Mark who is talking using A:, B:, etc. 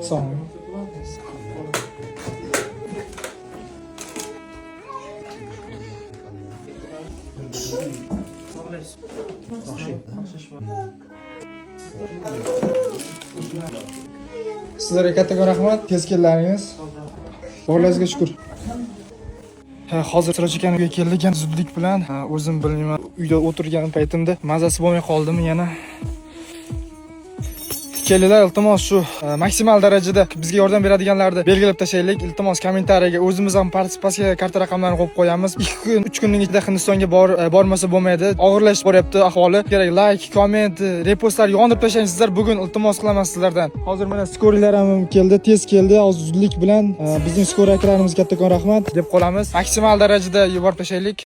A: Sağ olun. Sizlarga kattakon rahmat, tez keldilaringiz. Borlaringizga shukr. Hozir Siroj aka uyga keldik, zudlik bilan. O'zim bilmayman, uyda o'tirgan paytimda mazasi bo'lmay qoldimi yana. Kelinglar, iltimos shu maksimal darajada bizga yordam beradiganlarni belgilab tashlaylik. Iltimos kommentariyaga o'zimiz ham partisipatsiya karta raqamlarini qo'yib qo'yamiz. 2 kun, 3 kunning ichida Hindistonga bormasa bo'lmaydi. Og'irlashib boryapti ahvoli. Kerak like, komment, repostlar yondirib tashlang sizlar. Bugun iltimos qilaman sizlardan. Hozir mana skorilar ham keldi, tez keldi. Hozir zudlik bilan bizning skor akalarimizga kattakon rahmat deb qolamiz. Maksimal darajada yuborib tashlaylik.